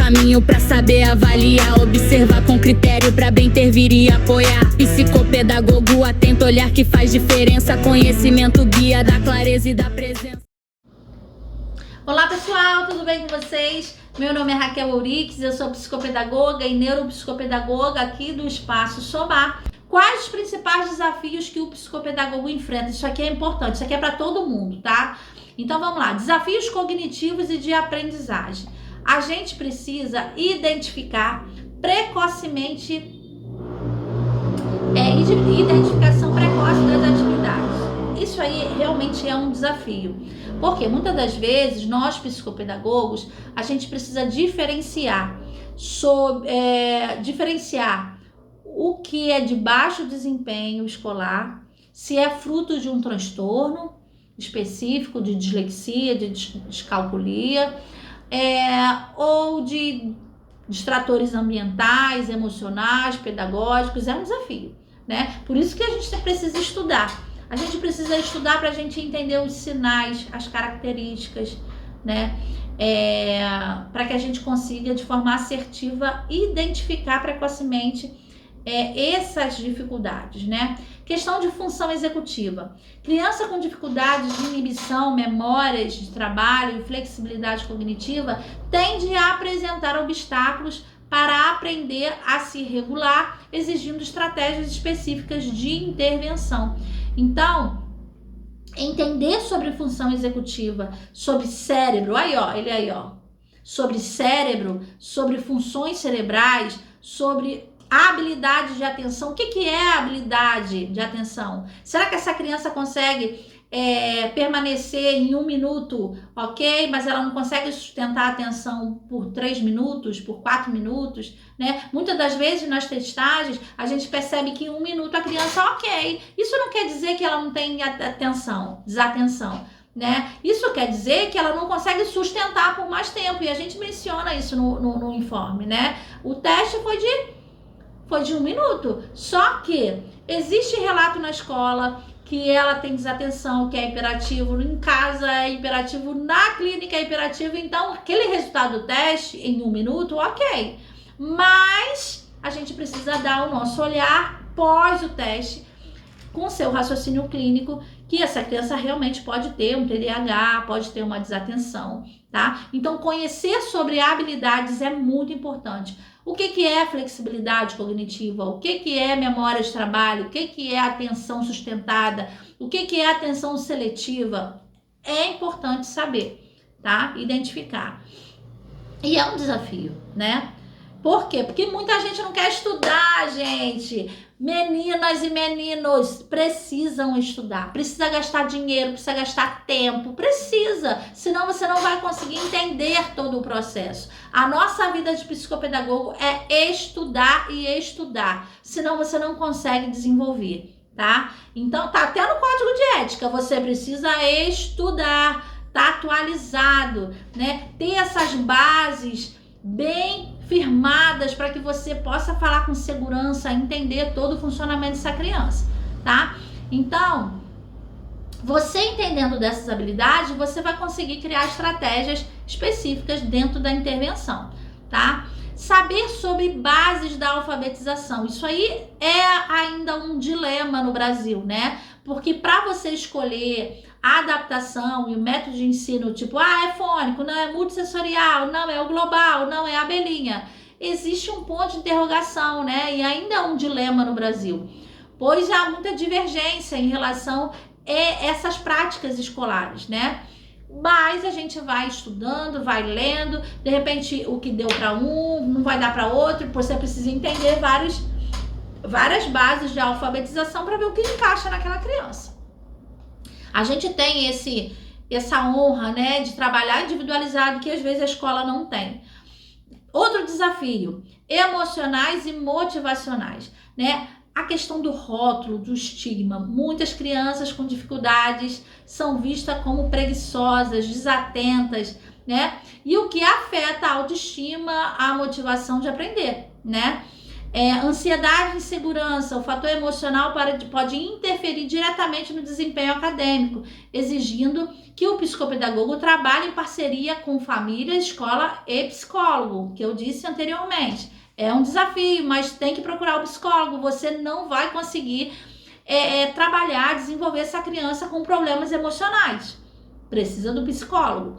caminho pra saber avaliar, observar com critério pra bem intervir e apoiar. Psicopedagogo atento, olhar que faz diferença, conhecimento guia da clareza e da presença. Olá pessoal, tudo bem com vocês? Meu nome é Raquel Ourix, eu sou psicopedagoga e neuropsicopedagoga aqui do Espaço Somar. Quais os principais desafios que o psicopedagogo enfrenta? Isso aqui é importante, isso aqui é para todo mundo, tá? Então vamos lá, desafios cognitivos e de aprendizagem. A gente precisa identificar precocemente, identificação precoce das atividades. Isso aí realmente é um desafio, porque muitas das vezes nós psicopedagogos, a gente precisa diferenciar o que é de baixo desempenho escolar, se é fruto de um transtorno específico de dislexia, de descalculia, ou de distratores ambientais, emocionais, pedagógicos. É um desafio, né? Por isso que a gente precisa estudar. A gente precisa estudar para a gente entender os sinais, as características, né? Para que a gente consiga, de forma assertiva, identificar precocemente essas dificuldades, né? Questão de função executiva. Criança com dificuldades de inibição, memórias de trabalho e flexibilidade cognitiva tende a apresentar obstáculos para aprender a se regular, exigindo estratégias específicas de intervenção. Então, entender sobre função executiva, sobre cérebro, sobre cérebro, sobre funções cerebrais, sobre habilidade de atenção. O que é a habilidade de atenção? Será que essa criança consegue permanecer em 1 minuto, ok? Mas ela não consegue sustentar a atenção por 3 minutos, por 4 minutos, né? Muitas das vezes nas testagens a gente percebe que em 1 minuto a criança, ok. Isso não quer dizer que ela não tem desatenção, né? Isso quer dizer que ela não consegue sustentar por mais tempo, e a gente menciona isso no informe, né? O teste foi de 1 minuto, só que existe relato na escola que ela tem desatenção, que é hiperativo em casa, é hiperativo na clínica, é hiperativo. Então aquele resultado do teste em 1 minuto, ok, mas a gente precisa dar o nosso olhar pós o teste com seu raciocínio clínico, que essa criança realmente pode ter um TDAH, pode ter uma desatenção, tá? Então conhecer sobre habilidades é muito importante. O que é flexibilidade cognitiva? O que é memória de trabalho? O que é atenção sustentada? O que é atenção seletiva? É importante saber, tá? Identificar. E é um desafio, né? Por quê? Porque muita gente não quer estudar, gente. Meninas e meninos precisam estudar, precisa gastar dinheiro, precisa gastar tempo, precisa, senão você não vai conseguir entender todo o processo. A nossa vida de psicopedagogo é estudar e estudar, senão você não consegue desenvolver, tá? Então tá até no código de ética, você precisa estudar, tá atualizado, né? Ter essas bases bem firmadas para que você possa falar com segurança, entender todo o funcionamento dessa criança, tá? Então, você entendendo dessas habilidades, você vai conseguir criar estratégias específicas dentro da intervenção, tá? Saber sobre bases da alfabetização, isso aí é ainda um dilema no Brasil, né? Porque para você escolher a adaptação e o método de ensino, tipo, é fônico, não é multissensorial, não é o global, não é a abelhinha, existe um ponto de interrogação, né? E ainda é um dilema no Brasil, pois há muita divergência em relação a essas práticas escolares, né? Mas a gente vai estudando, vai lendo, de repente o que deu para um não vai dar para outro, você precisa entender várias bases de alfabetização para ver o que encaixa naquela criança. A gente tem essa honra, né, de trabalhar individualizado, que às vezes a escola não tem. Outro desafio, emocionais e motivacionais, né? A questão do rótulo, do estigma. Muitas crianças com dificuldades são vistas como preguiçosas, desatentas, né? E o que afeta a autoestima, a motivação de aprender, né? Ansiedade e insegurança, o fator emocional pode interferir diretamente no desempenho acadêmico, exigindo que o psicopedagogo trabalhe em parceria com família, escola e psicólogo, que eu disse anteriormente. É um desafio, mas tem que procurar o psicólogo, você não vai conseguir trabalhar, desenvolver essa criança com problemas emocionais. Precisa do psicólogo.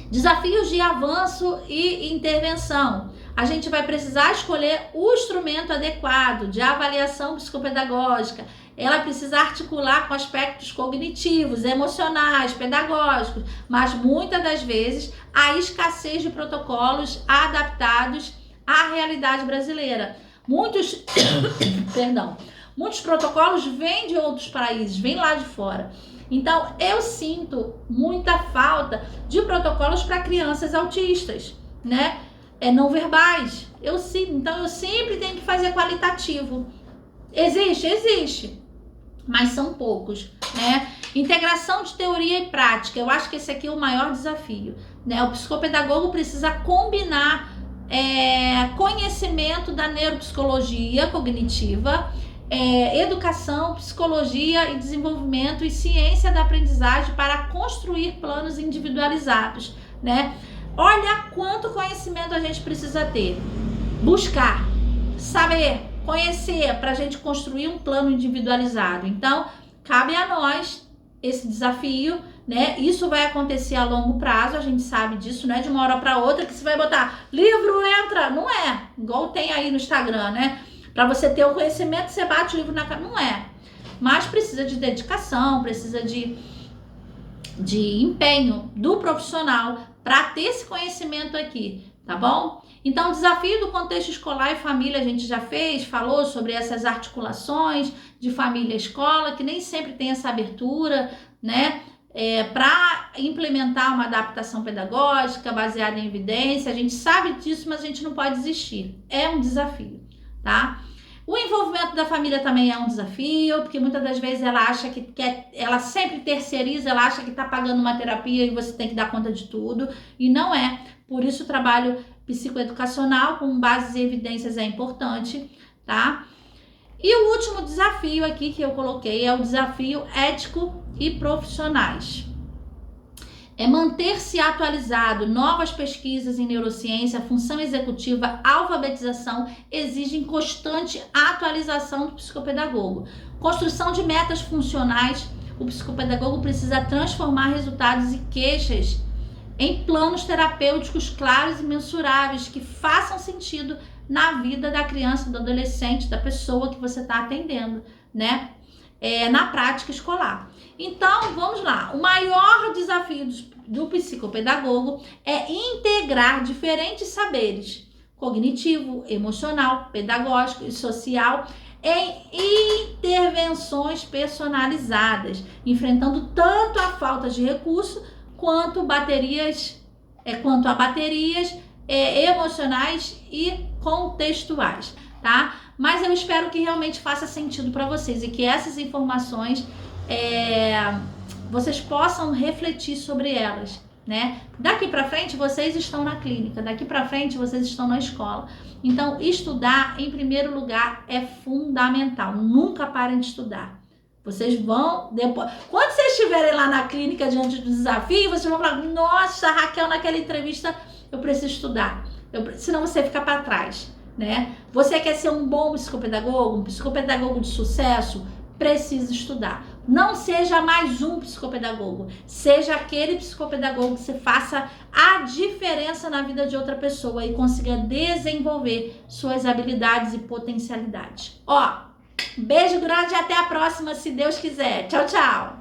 Desafios de avanço e intervenção. A gente vai precisar escolher o instrumento adequado de avaliação psicopedagógica. Ela precisa articular com aspectos cognitivos, emocionais, pedagógicos, mas muitas das vezes há escassez de protocolos adaptados à realidade brasileira. Muitos protocolos vêm de outros países, vêm lá de fora. Então, eu sinto muita falta de protocolos para crianças autistas, né? Não verbais. Eu sinto, então eu sempre tenho que fazer qualitativo. Existe, mas são poucos, né? Integração de teoria e prática. Eu acho que esse aqui é o maior desafio, né? O psicopedagogo precisa combinar conhecimento da neuropsicologia cognitiva, educação, psicologia e desenvolvimento e ciência da aprendizagem para construir planos individualizados, né? Olha quanto conhecimento a gente precisa ter. Buscar, saber, conhecer para a gente construir um plano individualizado. Então, cabe a nós esse desafio, né? Isso vai acontecer a longo prazo, a gente sabe disso, não é de uma hora para outra que você vai botar livro, entra, não é. Igual tem aí no Instagram, né? Para você ter o conhecimento, você bate o livro na cara. Não é. Mas precisa de dedicação, precisa de empenho do profissional para ter esse conhecimento aqui, tá bom? Então, o desafio do contexto escolar e família a gente já falou sobre essas articulações de família e escola, que nem sempre tem essa abertura, né? Para implementar uma adaptação pedagógica baseada em evidência. A gente sabe disso, mas a gente não pode desistir. É um desafio, tá? O envolvimento da família também é um desafio, porque muitas das vezes ela acha que ela sempre terceiriza, ela acha que está pagando uma terapia e você tem que dar conta de tudo, e não é. Por isso o trabalho psicoeducacional com bases e evidências é importante, tá? E o último desafio aqui que eu coloquei é o desafio ético e profissionais. Manter-se atualizado. Novas pesquisas em neurociência, função executiva, alfabetização exigem constante atualização do psicopedagogo. Construção de metas funcionais. O psicopedagogo precisa transformar resultados e queixas em planos terapêuticos claros e mensuráveis que façam sentido na vida da criança, do adolescente, da pessoa que você está atendendo, né? Na prática escolar. Então, vamos lá. O maior desafio do psicopedagogo é integrar diferentes saberes cognitivo, emocional, pedagógico e social em intervenções personalizadas, enfrentando tanto a falta de recurso quanto a baterias emocionais e contextuais, tá? Mas eu espero que realmente faça sentido para vocês e que essas informações vocês possam refletir sobre elas, né? Daqui para frente vocês estão na clínica, daqui para frente vocês estão na escola. Então, estudar em primeiro lugar é fundamental. Nunca parem de estudar. Vocês vão depois, quando vocês estiverem lá na clínica diante do desafio, vocês vão falar: nossa, Raquel, naquela entrevista eu preciso estudar. Senão você fica para trás, né? Você quer ser um bom psicopedagogo, um psicopedagogo de sucesso? Precisa estudar. Não seja mais um psicopedagogo. Seja aquele psicopedagogo que você faça a diferença na vida de outra pessoa e consiga desenvolver suas habilidades e potencialidades. Beijo grande e até a próxima, se Deus quiser. Tchau, tchau.